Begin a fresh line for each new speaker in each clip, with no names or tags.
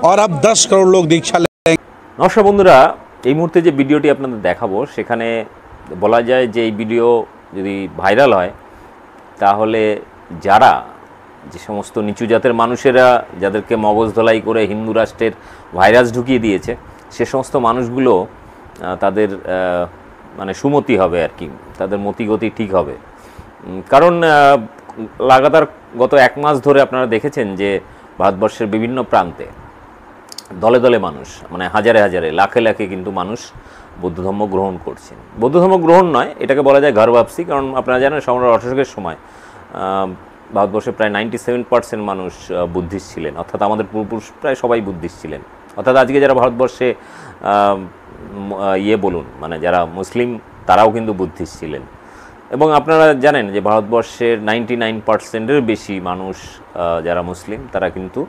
और अब 10 करोड़ लोग दीक्षा लेंगे।
নমস্কার বন্ধুরা, এই মুহূর্তে যে ভিডিওটি আপনাদের দেখাবো সেখানে বলা যায় যে এই ভিডিও যদি ভাইরাল হয় তাহলে যারা যে সমস্ত নিচু জাতের মানুষেরা যাদেরকে মগজ ধোলাই করে হিন্দু রাষ্ট্রের ভাইরাস ঢুকিয়ে দিয়েছে সে সমস্ত মানুষগুলো তাদের মানে সুমতি হবে আর কি, তাদের মতিগতি ঠিক হবে। কারণ লাগাতার গত এক মাস ধরে আপনারা দেখেছেন যে ভারতবর্ষের বিভিন্ন প্রান্তে দলে দলে মানুষ, মানে হাজারে হাজারে লাখে লাখে কিন্তু মানুষ বৌদ্ধ ধর্ম গ্রহণ করছেন। বৌদ্ধ ধর্ম গ্রহণ নয়, এটাকে বলা যায় ঘর বাপসি। কারণ আপনারা জানেন সম্রাট অশোকের সময় ভারতবর্ষে প্রায় 97% মানুষ বুদ্ধিস্ট ছিলেন, অর্থাৎ আমাদের পূর্বপুরুষ প্রায় সবাই বুদ্ধিস্ট ছিলেন। অর্থাৎ আজকে যারা ভারতবর্ষে বলুন মানে যারা মুসলিম তারাও কিন্তু বুদ্ধিস্ট ছিলেন। এবং আপনারা জানেন যে ভারতবর্ষের 99%-এর বেশি মানুষ যারা মুসলিম তারা কিন্তু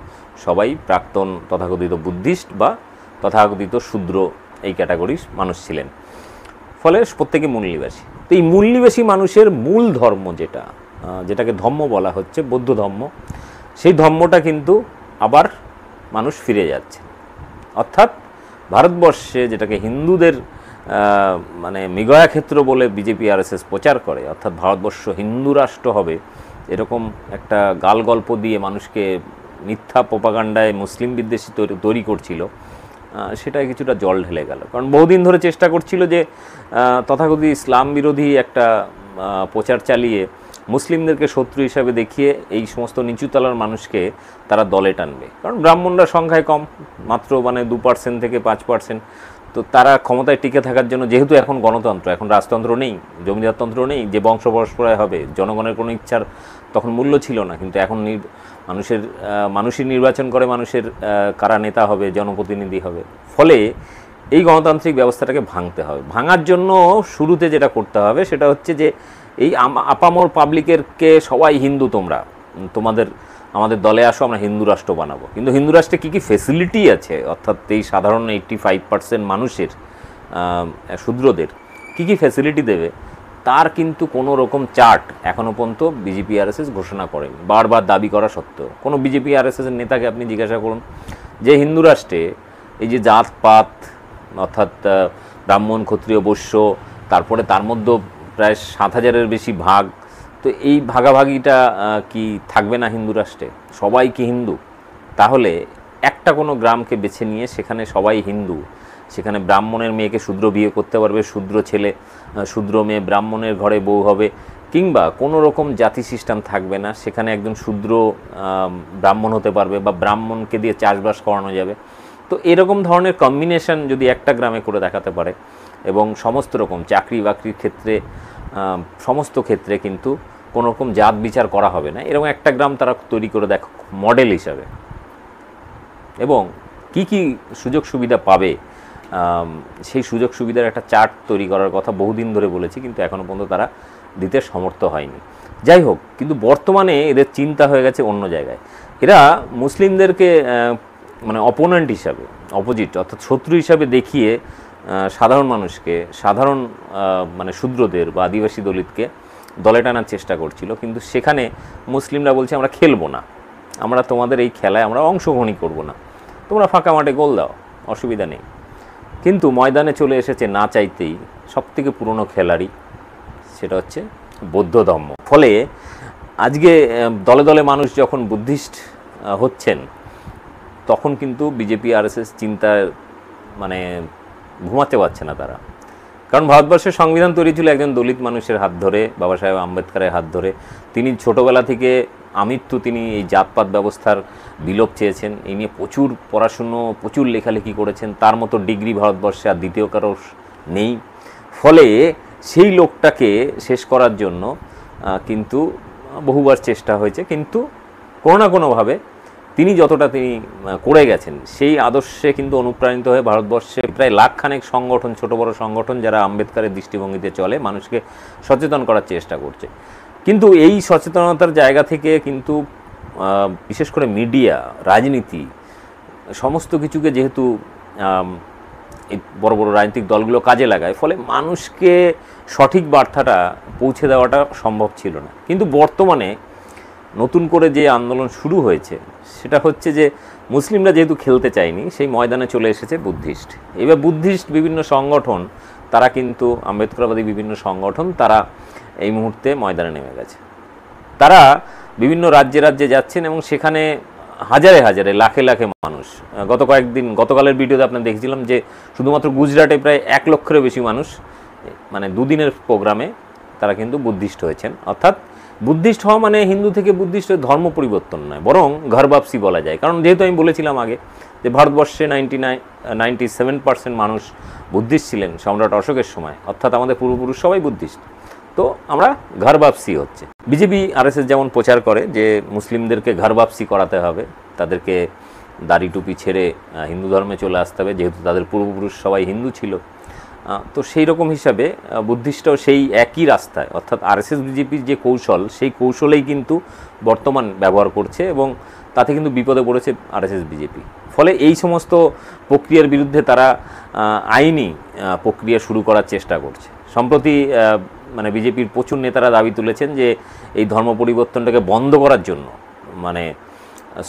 সবাই প্রাক্তন তথাকথিত বুদ্ধিস্ট বা তথাকথিত শূদ্র এই ক্যাটাগরির মানুষ ছিলেন। ফলে প্রত্যেকে মূল নিবাসী। তো এই মূল নিবাসী মানুষের মূল ধর্ম যেটাকে ধর্ম বলা হচ্ছে বৌদ্ধ ধর্ম, সেই ধর্মটা কিন্তু আবার মানুষ ফিরে যাচ্ছে। অর্থাৎ ভারতবর্ষে যেটাকে হিন্দুদের মানে মৃগয়া ক্ষেত্র বলে বিজেপি আরএসএস প্রচার করে, অর্থাৎ ভারতবর্ষ হিন্দু রাষ্ট্র হবে এরকম একটা গাল গল্প দিয়ে মানুষকে মিথ্যা প্রোপাগান্ডায় মুসলিম বিদ্বেষী তৈরি করছিল, সেটাই কিছুটা জল ঢেলে গেল। কারণ বহুদিন ধরে চেষ্টা করছিল যে তথাকথিত ইসলাম বিরোধী একটা প্রচার চালিয়ে মুসলিমদেরকে শত্রু হিসাবে দেখিয়ে এই সমস্ত নিচুতলার মানুষকে তারা দলে টানবে। কারণ ব্রাহ্মণরা সংখ্যায় কম, মাত্র মানে 2% থেকে 5%। তো তারা ক্ষমতায় টিকে থাকার জন্য, যেহেতু এখন গণতন্ত্র, এখন রাজতন্ত্র নেই, জমিদারতন্ত্র নেই যে বংশ পরস্পরায় হবে, জনগণের কোনো ইচ্ছার তখন মূল্য ছিল না। কিন্তু এখন মানুষই নির্বাচন করে মানুষের কারা নেতা হবে, জনপ্রতিনিধি হবে। ফলে এই গণতান্ত্রিক ব্যবস্থাটাকে ভাঙতে হবে। ভাঙার জন্য শুরুতে যেটা করতে হবে সেটা হচ্ছে যে এই আপামর পাবলিকেরকে সবাই হিন্দু, আমাদের দলে আসো, আমরা হিন্দু রাষ্ট্র বানাবো। কিন্তু হিন্দু রাষ্ট্রে কী কী ফেসিলিটি আছে, অর্থাৎ এই সাধারণ 85% মানুষের শূদ্রদের কী কী ফেসিলিটি দেবে তার কিন্তু কোনো রকম চার্ট এখনও পর্যন্ত বিজেপি আরএসএস ঘোষণা করেনি। বারবার দাবি করা সত্ত্বেও কোনো বিজেপি আরএসএসের নেতাকে আপনি জিজ্ঞাসা করুন যে হিন্দু রাষ্ট্রে এই যে জাতপাত, অর্থাৎ ব্রাহ্মণ, ক্ষত্রিয়, বৈশ্য, তারপরে তার মধ্যে প্রায় 7,000-এর বেশি ভাগ, তো এই ভাগাভাগিটা কি থাকবে না হিন্দু রাষ্ট্রে? সবাই কি হিন্দু? তাহলে একটা কোনো গ্রামকে বেছে নিয়ে সেখানে সবাই হিন্দু, সেখানে ব্রাহ্মণের মেয়েকে শূদ্র বিয়ে করতে পারবে, শূদ্র ছেলে শূদ্র মেয়ে ব্রাহ্মণের ঘরে বউ হবে, কিংবা কোনো রকম জাতি সিস্টেম থাকবে না, সেখানে একজন শূদ্র ব্রাহ্মণ হতে পারবে বা ব্রাহ্মণকে দিয়ে চাষবাস করানো যাবে। তো এরকম ধরনের কম্বিনেশন যদি একটা গ্রামে করে দেখাতে পারে এবং সমস্ত রকম চাকরি বাকরির ক্ষেত্রে সমস্ত ক্ষেত্রে কিন্তু কোনো রকম জাত বিচার করা হবে না, এরকম একটা গ্রাম তারা তৈরি করে দেখো মডেল হিসাবে, এবং কি কি সুযোগ সুবিধা পাবে সেই সুযোগ সুবিধার একটা চার্ট তৈরি করার কথা বহুদিন ধরে বলেছি, কিন্তু এখনও পর্যন্ত তারা দিতে সমর্থ হয়নি। যাই হোক, কিন্তু বর্তমানে এদের চিন্তা হয়ে গেছে অন্য জায়গায়। এরা মুসলিমদেরকে মানে অপোনেন্ট হিসাবে, অপোজিট অর্থাৎ শত্রু হিসাবে দেখিয়ে সাধারণ মানুষকে, সাধারণ মানে শূদ্রদের বা আদিবাসী দলিতকে দলে টানার চেষ্টা করছিল। কিন্তু সেখানে মুসলিমরা বলছে আমরা খেলবো না, আমরা তোমাদের এই খেলায় আমরা অংশগ্রহণই করব না, তোমরা ফাঁকা মাঠে গোল দাও, অসুবিধা নেই। কিন্তু ময়দানে চলে এসেছে না চাইতেই সবথেকে পুরনো খেলাড়ি, সেটা হচ্ছে বৌদ্ধ ধর্ম। ফলে আজকে দলে দলে মানুষ যখন বুদ্ধিস্ট হচ্ছেন তখন কিন্তু বিজেপি আরএসএস চিন্তায় মানে ঘুমাতে পারছে না তারা। কারণ ভারতবর্ষের সংবিধান তৈরি ছিল একজন দলিত মানুষের হাত ধরে, বাবা সাহেব আম্বেদকরের হাত ধরে। তিনি ছোটোবেলা থেকে আমৃত্যু তিনি এই জাতপাত ব্যবস্থার বিলোপ চেয়েছেন, এই নিয়ে প্রচুর পড়াশুনো, প্রচুর লেখালেখি করেছেন। তার মতো ডিগ্রি ভারতবর্ষে আর দ্বিতীয় কারো নেই। ফলে সেই লোকটাকে শেষ করার জন্য কিন্তু বহুবার চেষ্টা হয়েছে, কিন্তু কোনো না কোনোভাবে তিনি যতটা তিনি করে গেছেন সেই আদর্শে কিন্তু অনুপ্রাণিত হয়ে ভারতবর্ষে প্রায় লাখখানেক সংগঠন, ছোট বড় সংগঠন যারা আম্বেদকরের দৃষ্টিভঙ্গিতে চলে, মানুষকে সচেতন করার চেষ্টা করছে। কিন্তু এই সচেতনতার জায়গা থেকে কিন্তু বিশেষ করে মিডিয়া, রাজনীতি, সমস্ত কিছুকে যেহেতু এই বড় বড় রাজনৈতিক দলগুলো কাজে লাগায়, ফলে মানুষকে সঠিক বার্তাটা পৌঁছে দেওয়াটা সম্ভব ছিল না। কিন্তু বর্তমানে নতুন করে যে আন্দোলন শুরু হয়েছে সেটা হচ্ছে যে মুসলিমরা যেহেতু খেলতে চায়নি, সেই ময়দানে চলে এসেছে বুদ্ধিস্ট। এবার বুদ্ধিস্ট বিভিন্ন সংগঠন তারা কিন্তু আম্বেদকরবাদী বিভিন্ন সংগঠন তারা এই মুহূর্তে ময়দানে নেমে গেছে। তারা বিভিন্ন রাজ্যে রাজ্যে যাচ্ছেন এবং সেখানে হাজারে হাজারে লাখে লাখে মানুষ, গতকালের ভিডিওতে আপনারা দেখেছিলাম যে শুধুমাত্র গুজরাটে প্রায় 1 লক্ষেরও বেশি মানুষ মানে দুদিনের প্রোগ্রামে তারা কিন্তু বুদ্ধিস্ট হয়েছেন। অর্থাৎ বুদ্ধিস্ট হওয়া মানে হিন্দু থেকে বুদ্ধিস্ট ধর্ম পরিবর্তন নয়, বরং ঘর বাপসি বলা যায়। কারণ যেহেতু আমি বলেছিলাম আগে যে ভারতবর্ষে 97% মানুষ বুদ্ধিস্ট ছিলেন সম্রাট অশোকের সময়, অর্থাৎ আমাদের পূর্বপুরুষ সবাই বুদ্ধিস্ট। তো আমরা ঘর বাপসি হচ্ছে। বিজেপি আরএসএস যেমন প্রচার করে যে মুসলিমদেরকে ঘর বাপসি করাতে হবে, তাদেরকে দাড়ি টুপি ছেড়ে হিন্দু ধর্মে চলে আসতে হবে, যেহেতু তাদের পূর্বপুরুষ সবাই হিন্দু ছিল। তো সেই রকম হিসাবে বুদ্ধিস্টও সেই একই রাস্তায়, অর্থাৎ আরএসএস বিজেপির যে কৌশল, সেই কৌশলেই কিন্তু বর্তমান ব্যবহার করছে এবং তাতে কিন্তু বিপদে পড়েছে আরএসএস বিজেপি। ফলে এই সমস্ত প্রক্রিয়ার বিরুদ্ধে তারা আইনি প্রক্রিয়া শুরু করার চেষ্টা করছে। সম্প্রতি মানে বিজেপির প্রচুর নেতারা দাবি তুলেছেন যে এই ধর্ম পরিবর্তনটাকে বন্ধ করার জন্য মানে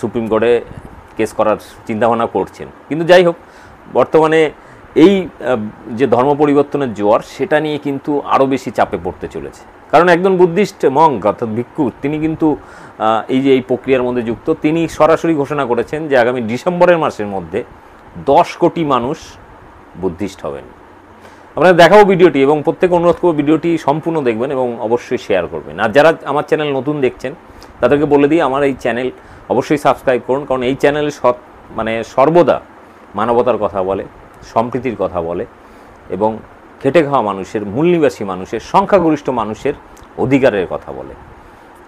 সুপ্রিম কোর্টে কেস করার চিন্তাভাবনা করছেন। কিন্তু যাই হোক, বর্তমানে এই যে ধর্ম পরিবর্তনের জোয়ার, সেটা নিয়ে কিন্তু আরও বেশি চাপে পড়তে চলেছে। কারণ একজন বুদ্ধিস্ট মঙ্ক অর্থাৎ ভিক্ষু, তিনি কিন্তু এই প্রক্রিয়ার মধ্যে যুক্ত। তিনি সরাসরি ঘোষণা করেছেন যে আগামী ডিসেম্বরের মাসের মধ্যে 10 কোটি মানুষ বুদ্ধিস্ট হবেন। আপনারা দেখাবো ভিডিওটি এবং প্রত্যেকে অনুরোধ করবো ভিডিওটি সম্পূর্ণ দেখবেন এবং অবশ্যই শেয়ার করবেন। আর যারা আমার চ্যানেল নতুন দেখছেন তাদেরকে বলে দিই, আমার এই চ্যানেল অবশ্যই সাবস্ক্রাইব করুন, কারণ এই চ্যানেলে সর্বদা মানবতার কথা বলে, সম্প্রীতির কথা বলে এবং খেটে খাওয়া মানুষের, মূলনিবাসী মানুষের, সংখ্যাগরিষ্ঠ মানুষের অধিকারের কথা বলে।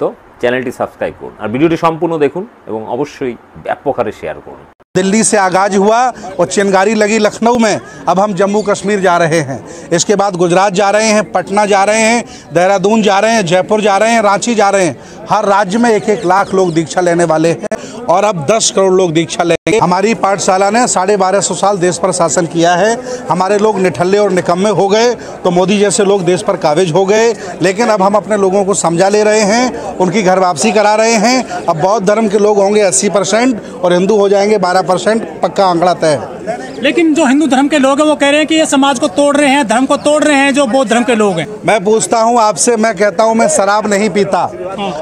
তো চ্যানেলটি সাবস্ক্রাইব করুন আর ভিডিওটি সম্পূর্ণ দেখুন এবং অবশ্যই ব্যাপক হারে শেয়ার করুন।
दिल्ली से आगाज हुआ और चिंगारी लगी लखनऊ में, अब हम जम्मू कश्मीर जा रहे हैं। इसके बाद गुजरात जा रहे हैं, पटना जा रहे हैं, देहरादून जा रहे हैं, जयपुर जा रहे हैं, रांची जा रहे हैं। हर राज्य में 1-1 लाख लोग दीक्षा लेने वाले हैं और अब 10 करोड़ लोग दीक्षा लेंगे। हमारी पाठशाला ने 1250 साल देश पर शासन किया है। हमारे लोग निठल्ले और निकम्मे हो गए तो मोदी जैसे लोग देश पर काबिज हो गए, लेकिन अब हम अपने लोगों को समझा ले रहे हैं, उनकी घर वापसी करा रहे हैं। अब बौद्ध धर्म के लोग होंगे 80% और हिंदू हो जाएंगे 12%, पक्का आंकड़ा तय है।
लेकिन जो हिंदू धर्म के लोग हैं वो कह रहे हैं कि ये समाज को तोड़ रहे हैं, धर्म को तोड़ रहे हैं जो बौद्ध धर्म के लोग हैं।
मैं पूछता हूँ आपसे, मैं कहता हूँ मैं शराब नहीं पीता,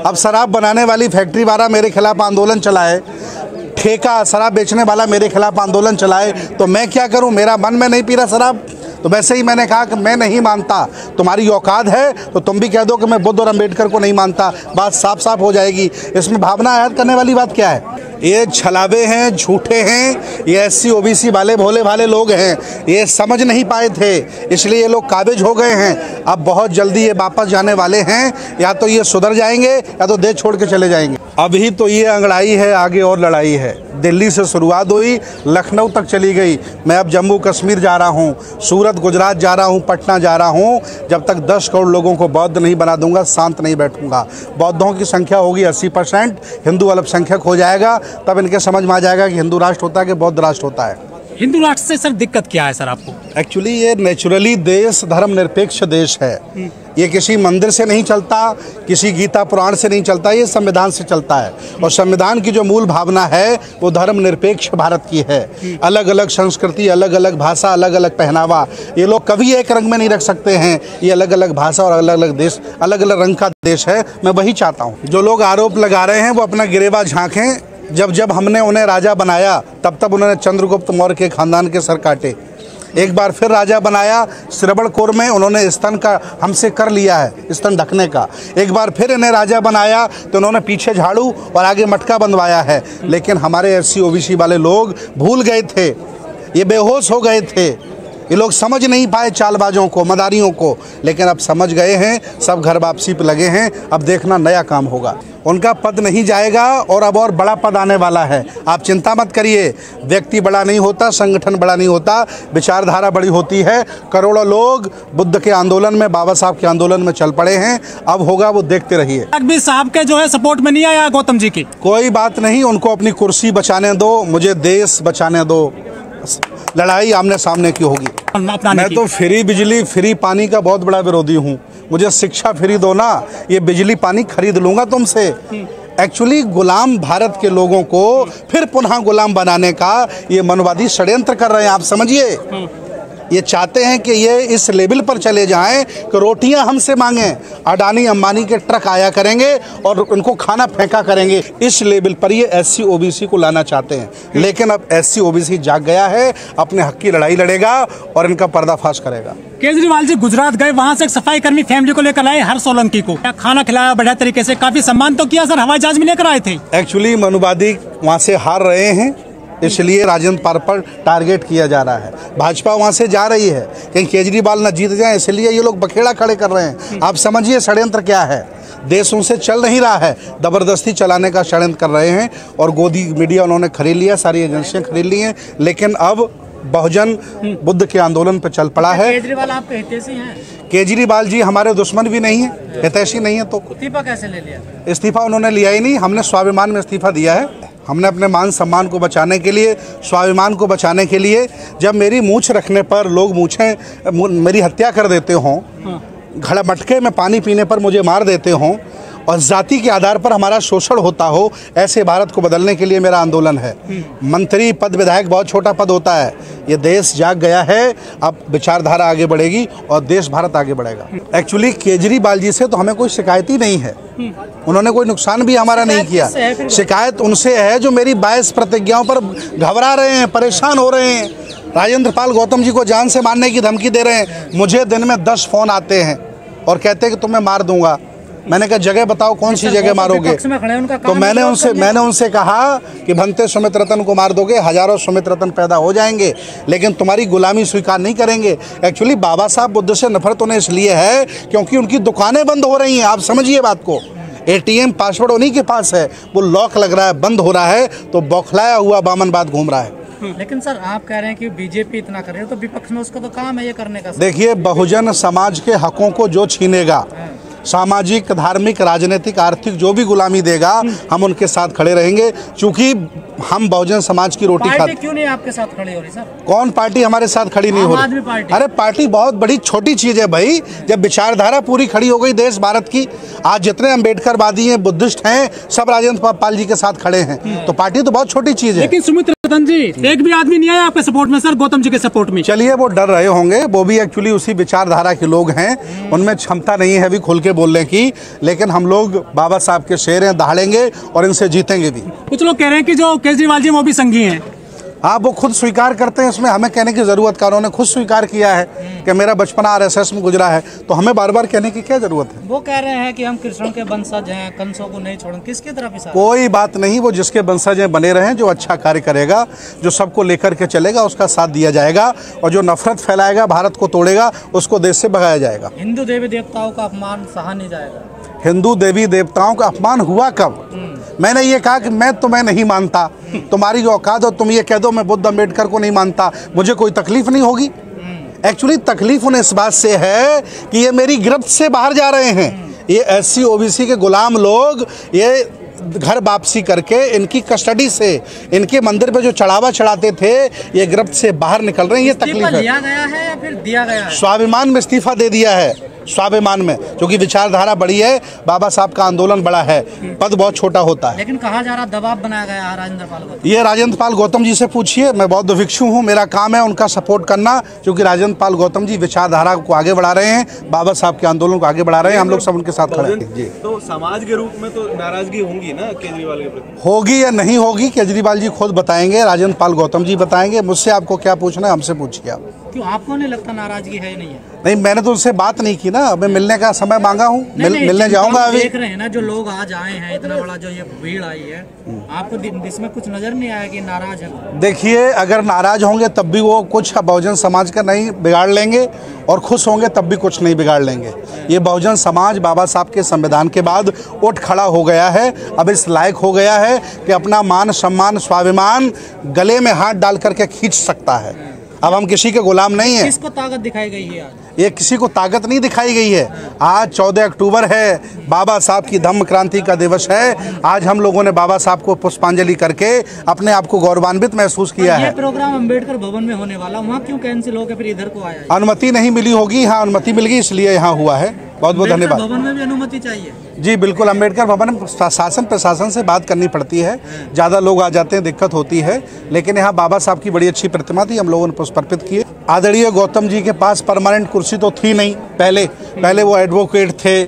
अब शराब बनाने वाली फैक्ट्री वाला मेरे खिलाफ आंदोलन चलाए, ठेका शराब बेचने वाला मेरे खिलाफ आंदोलन चलाए, तो मैं क्या करूँ? मेरा मन में नहीं पी रहा शराब, तो वैसे ही मैंने कहा कि मैं नहीं मानता। तुम्हारी औकात है तो तुम भी कह दो कि मैं बुद्ध और अम्बेडकर को नहीं मानता, बात साफ साफ हो जाएगी। इसमें भावना आयत करने वाली बात क्या है? ये छलावे हैं, झूठे हैं, ये SC OBC वाले भोले भाले लोग हैं, ये समझ नहीं पाए थे, इसलिए ये लोग काबिज हो गए हैं। अब बहुत जल्दी ये वापस जाने वाले हैं, या तो ये सुधर जाएंगे या तो देश छोड़ के चले जाएंगे। अभी तो ये अंगड़ाई है, आगे और लड़ाई है। दिल्ली से शुरुआत हुई, लखनऊ तक चली गई। मैं अब जम्मू कश्मीर जा रहा हूँ, सूरत गुजरात जा रहा हूँ, पटना जा रहा हूँ। जब तक 10 करोड़ लोगों को बौद्ध नहीं बना दूंगा, शांत नहीं बैठूंगा। बौद्धों की संख्या होगी 80%, हिंदू अल्पसंख्यक हो जाएगा, तब इनके समझ में आ जाएगा कि हिंदू राष्ट्र होता है कि बौद्ध राष्ट्र होता है।
हिंदू राष्ट्र से सर दिक्कत क्या है सर आपको?
एक्चुअली ये नेचुरली देश धर्मनिरपेक्ष देश है। ये किसी मंदिर से नहीं चलता, किसी गीता पुराण से नहीं चलता, ये संविधान से चलता है। और संविधान की जो मूल भावना है वो धर्मनिरपेक्ष भारत की है। अलग अलग संस्कृति, अलग अलग भाषा, अलग अलग पहनावा, ये लोग कभी एक रंग में नहीं रख सकते हैं। ये अलग अलग भाषा और अलग अलग देश, अलग अलग रंग का देश है। मैं वही चाहता हूँ। जो लोग आरोप लगा रहे हैं वो अपना गिरेबा झांकें। जब हमने उन्हें राजा बनाया तब उन्होंने चंद्रगुप्त मौर्य के खानदान के सर काटे। एक बार फिर राजा बनाया श्रवणकोर में, उन्होंने स्तन का हमसे कर लिया है, स्तन ढकने का। एक बार फिर इन्हें राजा बनाया तो उन्होंने पीछे झाड़ू और आगे मटका बंधवाया है। लेकिन हमारे SC OBC वाले लोग भूल गए थे, ये बेहोश हो गए थे, ये लोग समझ नहीं पाए चालबाजों को, मदारियों को। लेकिन अब समझ गए हैं, सब घर वापसी पे लगे हैं। अब देखना नया काम होगा, उनका पद नहीं जाएगा और अब और बड़ा पद आने वाला है। आप चिंता मत करिए, व्यक्ति बड़ा नहीं होता, संगठन बड़ा नहीं होता, विचारधारा बड़ी होती है। करोड़ों लोग बुद्ध के आंदोलन में, बाबा साहब के आंदोलन में चल पड़े हैं। अब होगा वो देखते रहिए।
अकबर साहब के जो है सपोर्ट में नहीं आया गौतम जी की?
कोई बात नहीं, उनको अपनी कुर्सी बचाने दो, मुझे देश बचाने दो। लड़ाई आमने सामने की होगी। मैं तो फ्री बिजली फ्री पानी का बहुत बड़ा विरोधी हूँ। मुझे शिक्षा फ्री दो ना, ये बिजली पानी खरीद लूँगा तुमसे। एक्चुअली गुलाम भारत के लोगों को फिर पुनः गुलाम बनाने का ये मनवादी षड्यंत्र कर रहे हैं। आप समझिए, ये चाहते हैं कि ये इस लेवल पर चले जाएं कि रोटियां हमसे मांगें, अडानी अंबानी के ट्रक आया करेंगे और उनको खाना फेंका करेंगे। इस लेवल पर ये SC OBC को लाना चाहते हैं। लेकिन अब SC OBC जाग गया है, अपने हक की लड़ाई लड़ेगा और इनका पर्दाफाश करेगा।
केजरीवाल जी गुजरात गए, वहाँ से एक सफाई कर्मी फैमिली को लेकर आए, हर सोलंकी को खाना खिलाया बढ़िया तरीके से, काफी सम्मान तो किया सर, हवाई जहाज में लेकर आए थे।
एक्चुअली मनुवादी वहाँ से हार रहे हैं, इसलिए राजेंद्र पाल पर टारगेट किया जा रहा है। भाजपा वहाँ से जा रही है, कहीं केजरीवाल न जीत जाए, इसलिए ये लोग बखेड़ा खड़े कर रहे हैं। आप समझिए षड्यंत्र क्या है। देश उनसे चल नहीं रहा है, जबरदस्ती चलाने का षड्यंत्र कर रहे हैं। और गोदी मीडिया उन्होंने खरीद लिया, सारी एजेंसियां खरीद ली हैं। लेकिन अब बहुजन बुद्ध के आंदोलन पर चल पड़ा है।
केजरीवाल आपके हितैषी हैं?
केजरीवाल जी हमारे दुश्मन भी नहीं है, हितैषी नहीं है। तो
इस्तीफा कैसे ले लिया?
इस्तीफा उन्होंने लिया ही नहीं, हमने स्वाभिमान में इस्तीफा दिया है। हमने अपने मान सम्मान को बचाने के लिए, स्वाभिमान को बचाने के लिए, जब मेरी मूंछ रखने पर लोग मेरी हत्या कर देते हों, घड़ा मटके में पानी पीने पर मुझे मार देते हों और जाति के आधार पर हमारा शोषण होता हो, ऐसे भारत को बदलने के लिए मेरा आंदोलन है। मंत्री पद, विधायक बहुत छोटा पद होता है। ये देश जाग गया है, अब विचारधारा आगे बढ़ेगी और देश भारत आगे बढ़ेगा। एक्चुअली केजरीवाल जी से तो हमें कोई शिकायत ही नहीं है, उन्होंने कोई नुकसान भी हमारा नहीं किया। शिकायत उनसे है जो मेरी 22 प्रतिज्ञाओं पर घबरा रहे हैं, परेशान हो रहे हैं। राजेंद्र पाल गौतम जी को जान से मारने की धमकी दे रहे हैं। मुझे दिन में 10 फ़ोन आते हैं और कहते हैं कि तुम्हें मार दूंगा। मैंने कहा जगह बताओ, कौन सी जगह मारोगे? तो मैंने उनसे कहा कि बनते सुमित रतन को मार दोगे, हजारों सुमित रतन पैदा हो जाएंगे, लेकिन तुम्हारी गुलामी स्वीकार नहीं करेंगे। एक्चुअली बाबा साहब बुद्ध से नफरत उन्हें इसलिए है क्योंकि उनकी दुकानें बंद हो रही हैं। आप समझिए बात को। ATM पासवर्ड उन्हीं के पास है, वो लॉक लग रहा है, बंद हो रहा है, तो बौखलाया हुआ बामनबाद घूम रहा है।
लेकिन सर आप कह रहे हैं कि बीजेपी इतना कर रही है, तो विपक्ष में उसका तो काम है ये करने का।
देखिए, बहुजन समाज के हकों को जो छीनेगा, सामाजिक, धार्मिक, राजनीतिक, आर्थिक जो भी गुलामी देगा, हम उनके साथ खड़े रहेंगे। क्योंकि हम बहुजन समाज की रोटी खाते।
क्यों नहीं आपके साथ खड़ी हो रही सर?
कौन पार्टी हमारे साथ खड़ी नहीं हो रही? अरे पार्टी बहुत बड़ी छोटी चीज है भाई। जब विचारधारा पूरी खड़ी हो गई देश भारत की, आज जितने अम्बेडकरवादी हैं, बुद्धिस्ट हैं, सब राजेंद्र पाल जी के साथ खड़े हैं, तो पार्टी तो बहुत छोटी चीज है।
लेकिन सुमित रतन जी, एक भी आदमी नहीं आया आपके सपोर्ट में सर, गौतम जी के सपोर्ट में?
चलिए, वो डर रहे होंगे, वो भी एक्चुअली उसी विचारधारा के लोग हैं, उनमें क्षमता नहीं है अभी खुल के बोलने की। लेकिन हम लोग बाबा साहब के शेर हैं, दहाड़ेंगे और इनसे जीतेंगे भी।
कुछ लोग कह रहे हैं कि जो केजरीवाल जी वो भी संघी हैं।
हाँ, वो खुद स्वीकार करते हैं, इसमें हमें कहने की जरूरत का, उन्होंने खुद स्वीकार किया है कि मेरा बचपना RSS में गुजरा है, तो हमें बार बार कहने की क्या जरूरत है?
वो कह रहे हैं कि हम कृष्ण के वंशज हैं, कंसों को नहीं छोड़ेंगे। किसकी तरफ इशारा?
कोई बात नहीं, वो जिसके वंशज हैं बने रहें। जो अच्छा कार्य करेगा, जो सबको लेकर के चलेगा, उसका साथ दिया जाएगा, और जो नफरत फैलाएगा, भारत को तोड़ेगा, उसको देश से भगाया जाएगा।
हिंदू देवी देवताओं का अपमान सहा नहीं जाएगा।
हिंदू देवी देवताओं का अपमान हुआ कब? मैंने ये कहा कि मैं तुम्हें नहीं मानता, तुम्हारी जो औकात हो तुम ये कह दो मैं बुद्ध अम्बेडकर को नहीं मानता, मुझे कोई तकलीफ नहीं होगी। एक्चुअली तकलीफ उन्हें इस बात से है कि ये मेरी गिरफ्त से बाहर जा रहे हैं। ये SC OBC के गुलाम लोग, ये घर वापसी करके इनकी कस्टडी से, इनके मंदिर पे जो चढ़ावा चढ़ाते थे, ये गिरफ्त से बाहर निकल रहे हैं। ये तकलीफ है।
लिया गया है या फिर दिया गया है?
स्वाभिमान में इस्तीफा दे दिया है, स्वाभिमान में, क्योंकि विचारधारा बड़ी है, बाबा साहब का आंदोलन बड़ा है, पद बहुत छोटा होता है।
लेकिन कहा जा रहा दबाव बनाया गया है राजेंद्र पाल गौतम।
ये राजेंद्र पाल गौतम जी से पूछिए, मैं बौद्ध भिक्षु हूँ, मेरा काम है उनका सपोर्ट करना, क्योंकि राजेंद्र पाल गौतम जी विचारधारा को आगे बढ़ा रहे हैं, बाबा साहब के आंदोलन को आगे बढ़ा रहे हैं, हम लोग सब उनके साथ खड़े हैं। जी,
तो समाज के रूप में तो नाराजगी होंगी ना केजरीवाल के प्रति?
होगी या नहीं होगी, केजरीवाल जी खुद बताएंगे, राजेंद्र पाल गौतम जी बताएंगे। मुझसे आपको क्या पूछना है, हमसे पूछिए आप।
क्यों आपको नहीं लगता नाराजगी है नहीं है?
नहीं, मैंने तो उनसे बात नहीं की ना, मैं मिलने का समय मांगा हूँ, मिलने जाऊंगा अभी।
देख रहे हैं ना जो लोग आज आए हैं, इतना बड़ा जो ये भीड़ आई है, आपको इसमें कुछ नजर नहीं आया कि नाराज है?
देखिए, अगर नाराज होंगे तब भी वो कुछ बहुजन समाज का नहीं बिगाड़ लेंगे, और खुश होंगे तब भी कुछ नहीं बिगाड़ लेंगे। ये बहुजन समाज बाबा साहब के संविधान के बाद उठ खड़ा हो गया है, अब इस लायक हो गया है कि अपना मान सम्मान, स्वाभिमान गले में हाथ डाल करके खींच सकता है। अब हम किसी के गुलाम नहीं हैं।
किसको ताकत दिखाई गई है आज?
ये किसी को ताकत नहीं दिखाई गई है। आज 14 अक्टूबर है, बाबा साहब की धम्म क्रांति का दिवस है। आज हम लोगों ने बाबा साहब को पुष्पांजलि करके अपने आप को गौरवान्वित महसूस किया है।
ये प्रोग्राम अम्बेडकर भवन में होने वाला, वहाँ क्यों कैंसिल हो गया, फिर इधर को आया?
अनुमति नहीं मिली होगी, हाँ अनुमति मिल गई इसलिए यहाँ हुआ है। बहुत बहुत धन्यवाद।
भवन में भी अनुमति चाहिए?
जी बिल्कुल, अम्बेडकर भवन में शासन प्रशासन से बात करनी पड़ती है, ज़्यादा लोग आ जाते हैं, दिक्कत होती है, लेकिन यहाँ बाबा साहब की बड़ी अच्छी प्रतिमा थी, हम लोगों ने पुष्प अर्पित किए। आदरणीय गौतम जी के पास परमानेंट कुर्सी तो थी नहीं, पहले वो एडवोकेट थे,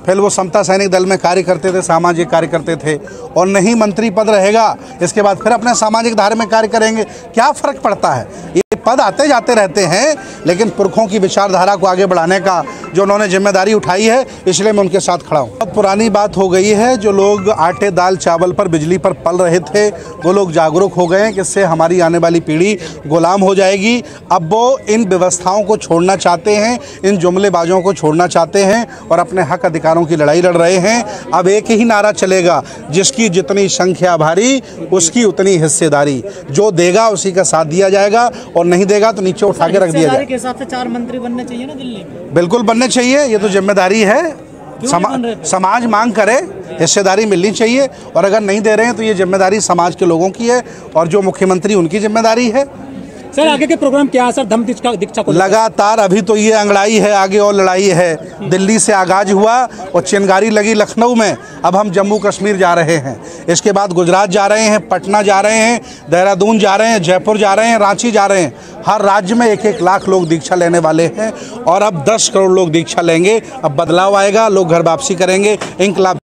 फिर वो समता सैनिक दल में कार्य करते थे, सामाजिक कार्य करते थे, और नहीं मंत्री पद रहेगा, इसके बाद फिर अपने सामाजिक धार्मिक कार्य करेंगे, क्या फ़र्क पड़ता है? ये पद आते जाते रहते हैं, लेकिन पुरखों की विचारधारा को आगे बढ़ाने का जो उन्होंने जिम्मेदारी उठाई है, इसलिए मैं उनके साथ खड़ा हूँ। बहुत पुरानी बात हो गई है, जो लोग आटे दाल चावल पर बिजली पर पल रहे थे, वो लोग जागरूक हो गए हैं कि इससे हमारी आने वाली पीढ़ी गुलाम हो जाएगी। अब वो इन व्यवस्थाओं को छोड़ना चाहते हैं, इन जुमलेबाजों को छोड़ना चाहते हैं और अपने हक अधिकारों की लड़ाई लड़ रहे हैं। अब एक ही नारा चलेगा, जिसकी जितनी संख्या भारी उसकी उतनी हिस्सेदारी, जो देगा उसी का साथ दिया जाएगा और नहीं देगा तो नीचे उठा के रख दिया जाएगा।
के हिसाब से 4 मंत्री बनने चाहिए ना दिल्ली में?
बिल्कुल बनने चाहिए, ये तो जिम्मेदारी है, समाज मांग करे, हिस्सेदारी मिलनी चाहिए, और अगर नहीं दे रहे हैं तो ये जिम्मेदारी समाज के लोगों की है और जो मुख्यमंत्री उनकी जिम्मेदारी है।
सर आगे के प्रोग्राम क्या है सर? धम्म दीक्षा को
लगातार अभी तो ये अंगड़ाई है, आगे और लड़ाई है। दिल्ली से आगाज हुआ और चिंगारी लगी लखनऊ में, अब हम जम्मू कश्मीर जा रहे हैं, इसके बाद गुजरात जा रहे हैं, पटना जा रहे हैं, देहरादून जा रहे हैं, जयपुर जा रहे हैं, रांची जा रहे हैं। हर राज्य में 1-1 लाख लोग दीक्षा लेने वाले हैं और अब 10 करोड़ लोग दीक्षा लेंगे। अब बदलाव आएगा, लोग घर वापसी करेंगे, इंकलाब